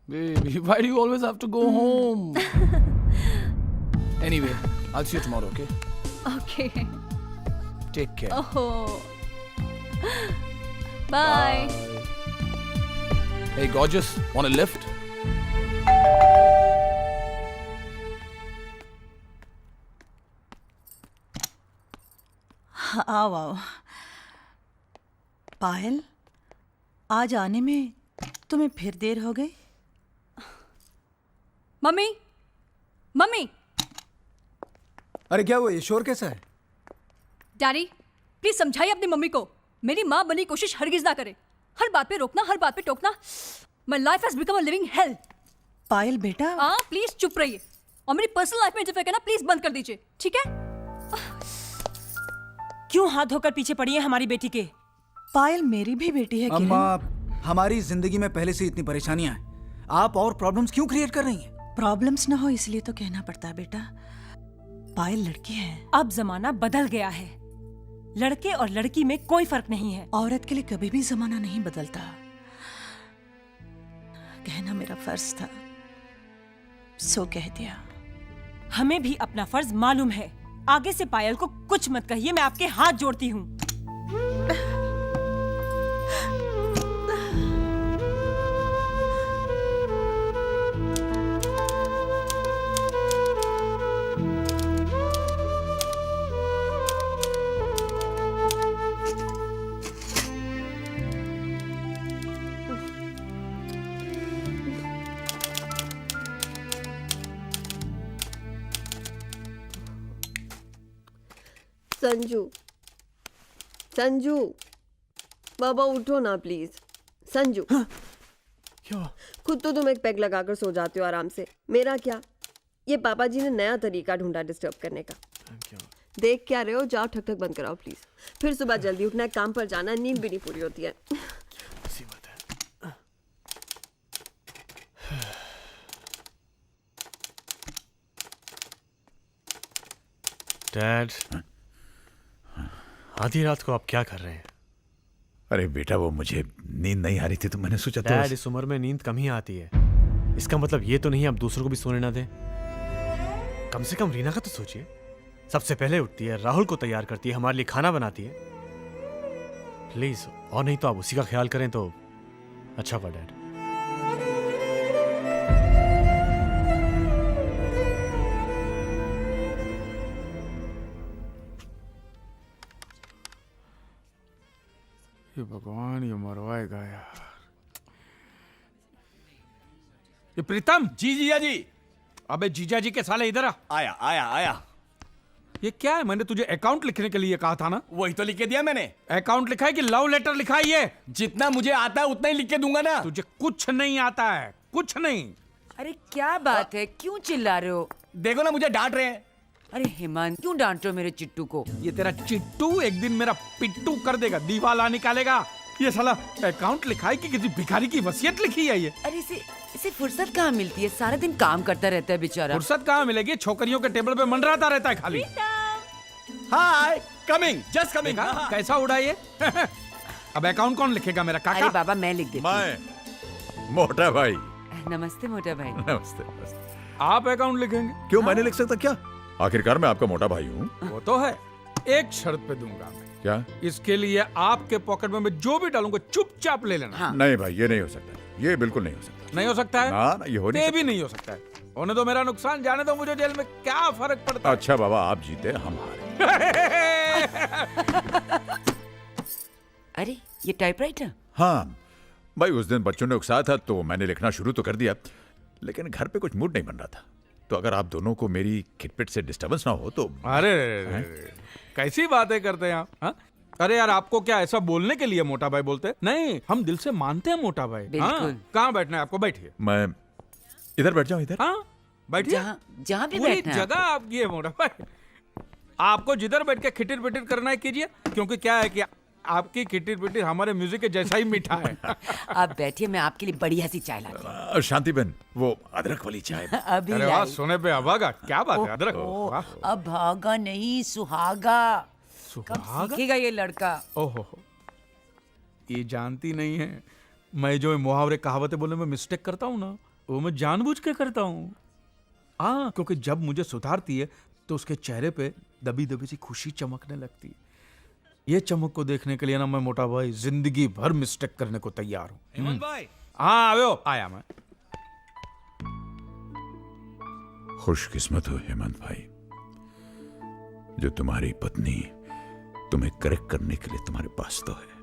Baby, why do you always have to go home? Anyway, I'll see you tomorrow, okay? Okay. Take care. Oh. Bye. Hey, gorgeous, want a lift? आओ आओ। पायल, आज आने में तुम्हें फिर देर हो गई? मम्मी, मम्मी, अरे क्या हुआ, ये शोर कैसा है? डैडी, प्लीज समझाइए अपनी मम्मी को मेरी माँ बनने की कोशिश हरगिज ना करे। हर बात पे रोकना, हर बात पे टोकना। My life has become a living hell. Payal बेटा, हाँ, प्लीज चुप रहिए और मेरी पर्सनल लाइफ में इंटरफेयर करना प्लीज बंद कर दीजिए, ठीक है? क्यों हाथ धोकर पीछे पड़ी है हमारी बेटी के? पायल मेरी भी बेटी है अम्मा, किरण। हमारी जिंदगी में पहले से इतनी परेशानियां हैं, आप और प्रॉब्लम्स क्यों क्रिएट कर रही हैं? प्रॉब्लम्स ना हो इसलिए तो कहना पड़ता है बेटा। पायल लड़की है। अब जमाना बदल गया है, लड़के और लड़की में कोई फर्क नहीं है। औरत के लिए कभी भी जमाना नहीं बदलता। कहना मेरा फर्ज था, सो कह दिया। हमें भी अपना फर्ज मालूम है। आगे से पायल को कुछ मत कहिए, मैं आपके हाथ जोड़ती हूँ। संजू, संजू, बाबा उठो ना प्लीज। संजू, क्या? खुद तो तुम एक पैग लगाकर सो जाते हो आराम से, मेरा क्या? ये पापा जी ने नया तरीका ढूंढा डिस्टर्ब करने का। देख क्या रहे हो, जाओ ठक ठक बंद कराओ प्लीज। फिर सुबह जल्दी उठना है, काम पर जाना, नींद भी नहीं पूरी होती है। डैड, आधी रात को आप क्या कर रहे हैं? अरे बेटा, वो मुझे नींद नहीं आ रही थी तो मैंने सोचा तो डैड, इस उम्र में नींद कम ही आती है। इसका मतलब ये तो नहीं आप दूसरों को भी सोने ना दें। कम से कम रीना का तो सोचिए। सबसे पहले उठती है, राहुल को तैयार करती है, हमारे लिए खाना बनाती है। प्लीज, और नहीं तो आप उसी का ख्याल करें तो अच्छा हुआ डैड। ये भगवान, ये मरवाएगा यार। ये प्रीतम। जी जीजा जी। अबे जीजा जी के साले इधर आ। आया आया आया। ये क्या है? मैंने तुझे अकाउंट लिखने के लिए कहा था ना। वही तो लिख के दिया मैंने। अकाउंट लिखा है कि लव लेटर लिखा है? ये जितना मुझे आता है उतना ही लिख के दूंगा ना। तुझे कुछ नहीं आता है, कुछ नहीं। अरे क्या बात है, क्यों चिल्ला रहे हो? देखो ना, मुझे डांट रहे हैं। अरे हेमंत, क्यों डांट रहे हो मेरे चिट्टू को? ये तेरा चिट्टू एक दिन मेरा पिट्टू कर देगा, दीवाला निकालेगा। ये साला अकाउंट लिखा है कि किसी भिखारी की वसीयत लिखी है ये। अरे इसे फुर्सत कहाँ मिलती है? सारा दिन काम करता रहता है बेचारा। फुर्सत कहाँ मिलेगी? छोकरियों के टेबल पे मंडराता रहता है खाली। हाय, कमिंग, जस्ट कमिंग। कैसा उड़ा ये? अब अकाउंट कौन लिखेगा? मेरा काका? अरे बाबा, मैं लिख देती हूँ। मैं मोटा भाई। नमस्ते मोटा भाई। नमस्ते नमस्ते। आप अकाउंट लिखेंगे? क्यों, मैं नहीं लिख सकता क्या? आखिरकार मैं आपका मोटा भाई हूँ। वो तो है, एक शर्त पे दूंगा मैं। क्या? इसके लिए आपके पॉकेट में मैं जो भी डालूंगा चुपचाप ले लेना। हाँ। नहीं भाई, ये नहीं हो सकता, ये बिल्कुल नहीं हो सकता। नहीं हो सकता है? ना, ये हो नहीं ये भी नहीं हो सकता है। होने दो मेरा नुकसान, जाने दो मुझे, जेल में क्या फर्क पड़ता है? अच्छा बाबा, आप जीते हम हारे। अरे ये टाइपराइटर? हाँ भाई, उस दिन बच्चों ने उकसाया था तो मैंने लिखना शुरू तो कर दिया, लेकिन घर पे कुछ मूड नहीं बन रहा था। तो अगर आप दोनों को मेरी खिटपिट से डिस्टर्बेंस ना हो तो। अरे कैसी बातें करते हैं आप? हाँ? अरे यार, आपको क्या ऐसा बोलने के लिए मोटा भाई बोलते? नहीं, हम दिल से मानते हैं मोटा भाई। बिल्कुल। कहाँ बैठना है आपको? बैठिए। मैं इधर बैठ जाऊं? इधर? हाँ बैठिए। जहाँ भी पूरी बैठना है जगह आपकी है मोटा भाई। आपको जिधर बैठ के खिटिर पिटिर करना है कीजिए, क्योंकि क्या है कि आपकी खिटिर पिटिर हमारे म्यूजिक के जैसा ही मीठा है। आप बैठिए, मैं आपके लिए बढ़िया सी चाय लाती हूँ। शांति बहन, वो अदरक वाली चाय। अभी अरे वाह, लाई। सोने पे अभागा, क्या बात है? अदरक। वाह। अब भागा नहीं, सुहागा। कब सुहागा? सीखेगा ये लड़का? ओहो, ये जानती नहीं है मैं जो मुहावरे कहावतें बोलने में मिस्टेक करता हूँ ना, वो मैं जानबूझ के करता हूँ। हाँ, क्योंकि जब मुझे सुधारती है तो उसके चेहरे पे दबी दबी सी खुशी चमकने लगती है। ये चमक को देखने के लिए ना मैं मोटा भाई जिंदगी भर मिस्टेक करने को तैयार हूँ। हेमंत भाई, हाँ आयो, आया मैं। खुशकिस्मत हो हेमंत भाई, जो तुम्हारी पत्नी तुम्हें करेक्ट करने के लिए तुम्हारे पास तो है।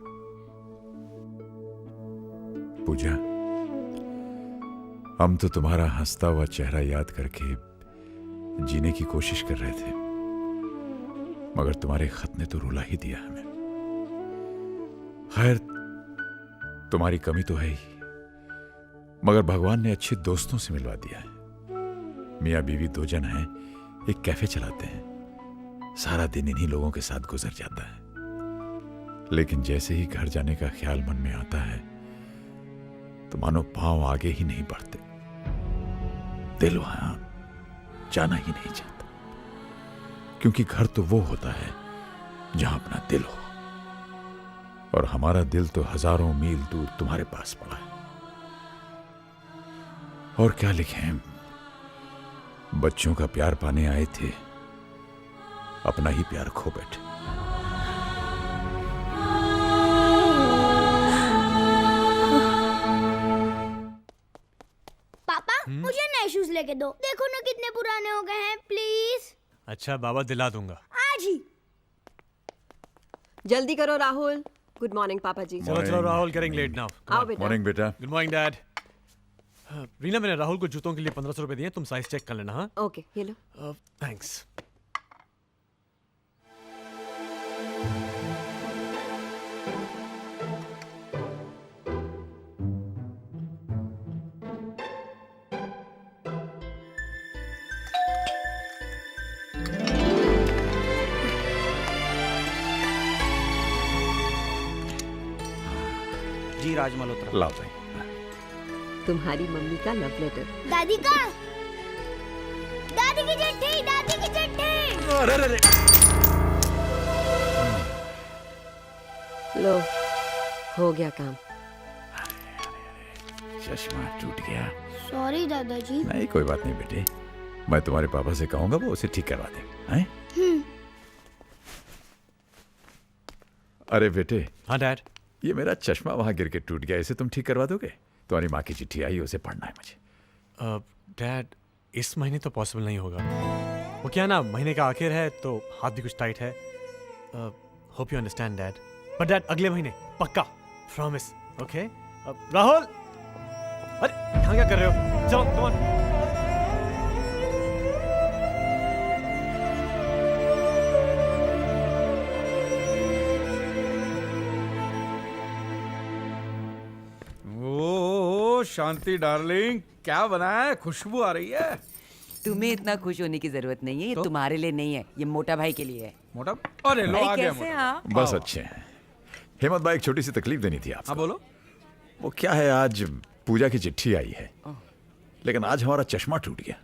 पूजा, हम तो तुम्हारा हंसता हुआ चेहरा याद करके जीने की कोशिश कर रहे थे, मगर तुम्हारे खत ने तो रुला ही दिया हमें। खैर, तुम्हारी कमी तो है ही, मगर भगवान ने अच्छे दोस्तों से मिलवा दिया है। मियाँ बीवी दो जन हैं, एक कैफे चलाते हैं। सारा दिन इन्हीं लोगों के साथ गुजर जाता है, लेकिन जैसे ही घर जाने का ख्याल मन में आता है तो मानो पांव आगे ही नहीं बढ़ते। दिल वहां जाना ही नहीं चाहता, क्योंकि घर तो वो होता है जहां अपना दिल हो, और हमारा दिल तो हजारों मील दूर तुम्हारे पास पड़ा है। और क्या लिखें, बच्चों का प्यार पाने आए थे, अपना ही प्यार खो बैठे। पापा मुझे नए शूज लेके दो, देखो ना कितने पुराने हो गए हैं, प्लीज। अच्छा बाबा, दिला दूंगा आज ही। जल्दी करो राहुल। गुड मॉर्निंग पापा जी। चलो चलो राहुल, गेटिंग लेट नाउ। आओ बेटा। मॉर्निंग बेटा। Good morning dad. रीना, मैंने राहुल को जूतों के लिए 1500 रुपए दिए, तुम साइज चेक कर लेना। हाँ ओके, ये लो। थैंक्स। जी राज मल्होत्रा। लाओ भाई। तुम्हारी मम्मी का लव लेटर। दादी का, दादी की चिट्ठी, दादी की चिट्ठी। अरे अरे लो, हो गया काम। चश्मा टूट गया। सॉरी दादाजी। नहीं, कोई बात नहीं बेटे, मैं तुम्हारे पापा से कहूंगा, वो उसे ठीक करवा देंगे। हैं? अरे बेटे। हाँ डैड। ये मेरा चश्मा वहां गिर के टूट गया, इसे तुम ठीक करवा दोगे? तुम्हारी माँ की चिट्ठी आई, उसे पढ़ना है मुझे। डैड, इस महीने तो पॉसिबल नहीं होगा। वो क्या ना, महीने का आखिर है तो हाथ भी कुछ टाइट है। Hope you understand dad. But dad, अगले महीने पक्का, प्रॉमिस। ओके राहुल, अरे यहाँ क्या कर रहे हो? चलो कम ऑन। शांति डार्लिंग, क्या बनाया है? खुशबू आ रही है। तुम्हें इतना खुश होने की जरूरत नहीं है, ये तुम्हारे लिए नहीं है, ये मोटा भाई के लिए है। मोटा? अरे लो, आ गया कैसे? मोटा। हाँ बस अच्छे हैं। हेमंत भाई, एक छोटी सी तकलीफ देनी थी आपको। हाँ बोलो। वो क्या है, आज पूजा की चिट्ठी आई है, लेकिन आज हमारा चश्मा टूट गया।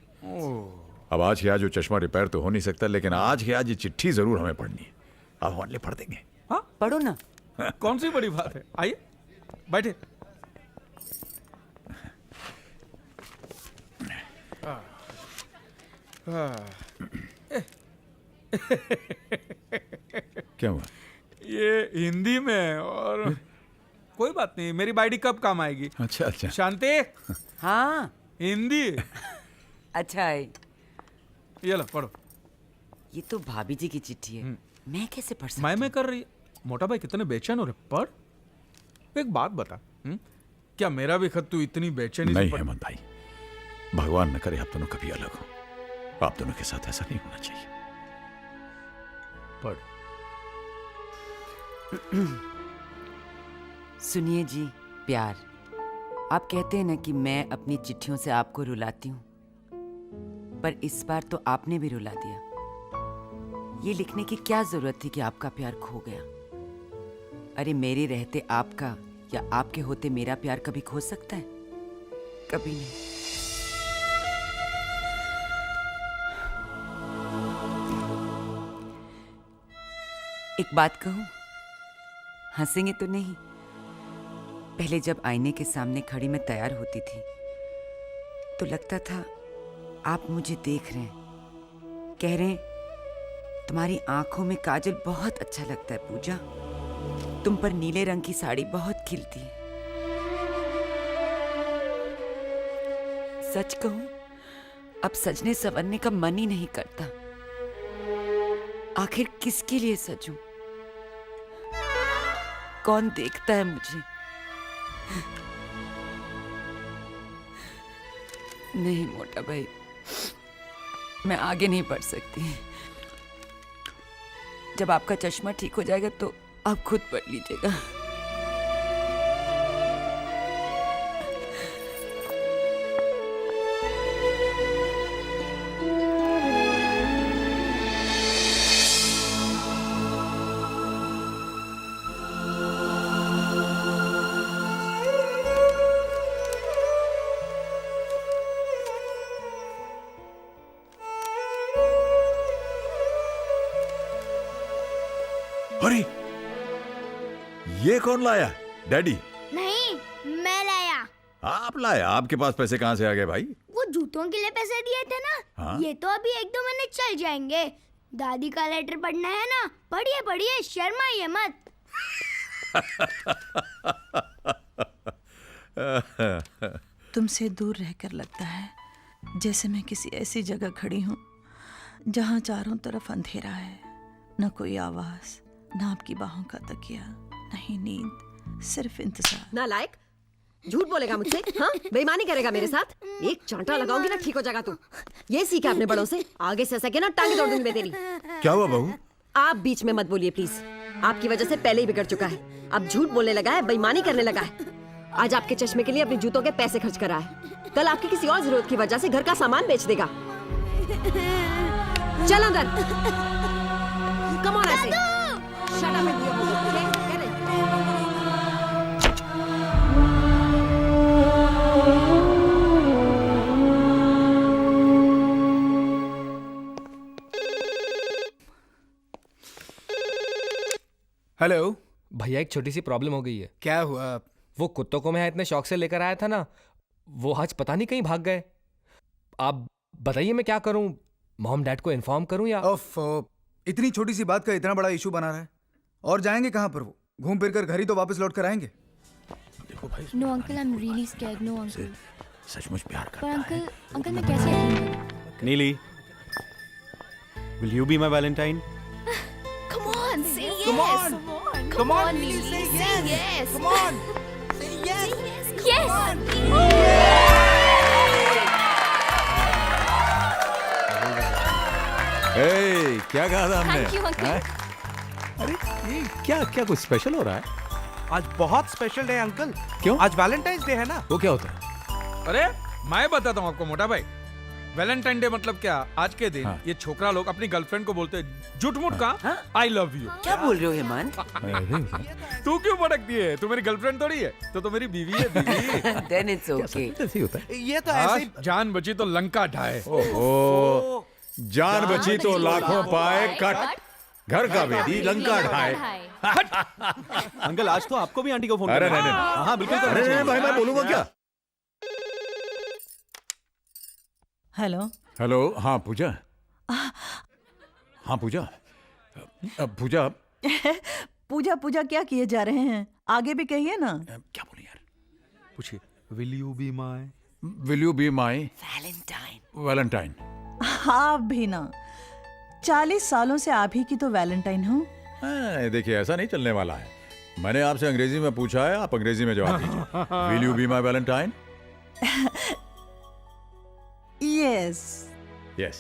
अब आज के आज वो चश्मा रिपेयर तो हो नहीं सकता, लेकिन आज के आज ये चिट्ठी जरूर हमें पढ़नी है। आप हमारे लिए पढ़ देंगे? हाँ पढ़ो ना। कौन सी बड़ी बात है, आइए बैठे। क्या हुआ? ये हिंदी में, और कोई बात नहीं, मेरी बाइडी कब काम आएगी। अच्छा अच्छा। शांति, हाँ हिंदी। अच्छा है। ये लो पढ़ो। ये तो भाभी जी की चिट्ठी है, मैं कैसे पढ़ सकती? मैं कर रही है। मोटा भाई कितने बेचैन हो रहे, पढ़। एक बात बता, क्या मेरा भी खत तू इतनी बेचैनी से नहीं पढ़? हेमंत भाई, भगवान न करे आप दोनों कभी अलग हो। आप दोनों के साथ ऐसा नहीं होना चाहिए। पढ़। सुनिए जी, प्यार, आप कहते हैं ना कि मैं अपनी चिट्ठियों से आपको रुलाती हूँ, पर इस बार तो आपने भी रुला दिया। ये लिखने की क्या जरूरत थी कि आपका प्यार खो गया? अरे मेरे रहते आपका या आपके होते मेरा प्यार कभी खो सकता है? कभी नहीं। एक बात कहूं, हंसेंगे तो नहीं? पहले जब आईने के सामने खड़ी मैं तैयार होती थी तो लगता था आप मुझे देख रहे हैं, कह रहे हैं तुम्हारी आंखों में काजल बहुत अच्छा लगता है पूजा, तुम पर नीले रंग की साड़ी बहुत खिलती है। सच कहूं, अब सजने संवरने का मन ही नहीं करता। आखिर किसके लिए सजूं? कौन देखता है मुझे? नहीं मोटा भाई, मैं आगे नहीं बढ़ सकती। जब आपका चश्मा ठीक हो जाएगा तो आप खुद पढ़ लीजिएगा। अरे ये कौन लाया? डैडी? नहीं, मैं लाया। आप लाया? आपके पास पैसे कहाँ से आ गए भाई? वो जूतों के लिए पैसे दिए थे ना। हाँ? ये तो अभी 1-2 महीने चल जाएंगे। दादी का लेटर पढ़ना है ना, पढ़िए पढ़िए, शर्माइए मत। तुमसे दूर रहकर लगता है जैसे मैं किसी ऐसी जगह खड़ी हूँ जहाँ चारों तरफ अंधेरा है, न कोई आवाज, न आपकी बाहों का तकिया, नहीं नींद, सिर्फ इंतजार। नालायक, झूठ बोलेगा मुझसे? हाँ, बेईमानी करेगा मेरे साथ? एक चांटा लगाऊंगी ना, ठीक हो जाएगा तू। ये सीखा अपने बड़ों से, आगे से सके ना टांगे तोड़ दूंगी मैं तेरी। क्या हुआ बहू? आप बीच में मत बोलिए प्लीज। आपकी वजह से पहले ही बिगड़ चुका है, अब झूठ बोलने लगा है, बेईमानी करने लगा है। आज आपके चश्मे के लिए अपने जूतों के पैसे खर्च करा है, कल आपकी किसी और जरूरत की वजह से घर का सामान बेच देगा। चल अंदर। कम ऑन ऐसे। Shut up and do your work, okay? Get it. Hello भैया, एक छोटी सी प्रॉब्लम हो गई है। क्या हुआ? वो कुत्तों को मैं इतने शौक से लेकर आया था ना, वो आज पता नहीं कहीं भाग गए। आप बताइए मैं क्या करूं? मॉम डैड को इन्फॉर्म करूं या? ओफ, इतनी छोटी सी बात का इतना बड़ा इशू बना रहा है। और जाएंगे कहाँ पर वो? घूम फिर कर घर ही तो वापस लौट कर आएंगे। देखो भाई, no uncle, I am really scared. No uncle. सचमुच प्यार पर करता है। अंकल मैं कैसे यकीन करूं? नीली, will you be my Valentine? Come on, say yes. Come on. Come on, Neely, say yes. Come on. Say yes. Yes. ए, क्या कहा था हमने? Thank you, uncle. हैं? अरे ये क्या कुछ स्पेशल हो रहा है? आज बहुत स्पेशल डे है अंकल। क्यों? आज वैलेंटाइंस डे है ना। वो क्या होता है? अरे मैं बताता हूँ आपको मोटा भाई। वैलेंटाइन डे मतलब क्या? आज के दिन हाँ। ये छोकरा लोग अपनी गर्लफ्रेंड को बोलते हैं झूठ-मूठ का आई लव यू। क्या बोल रहे हो हेमंत? तू क्यों भड़कती है? तू मेरी गर्लफ्रेंड थोड़ी है, तो मेरी बीवी है, बीवी। Then it's okay. ऐसे ही होता है। ये तो ऐसे ही जान बची तो लंका ढाए। ओहो, जान बची तो लाखों पाए कट, घर का बेदी लंका ढाए। अंकल, आज तो आपको भी आंटी को फोन अरे करना नहीं, है। नहीं। हाँ बिल्कुल अरे नहीं भाई, मैं बोलूंगा क्या? हेलो। हेलो, हाँ पूजा। हाँ पूजा, पूजा पूजा पूजा क्या किए जा रहे हैं? आगे भी कहिए ना। क्या बोले यार? पूछिए, will you be my? Will you be my Valentine. Valentine? आप भी ना, 40 सालों से आप ही की तो वैलेंटाइन हूँ। देखिए, ऐसा नहीं चलने वाला है। मैंने आपसे अंग्रेजी में पूछा है, आप अंग्रेजी में जवाब दीजिए। Will you be my Valentine? Yes. Yes.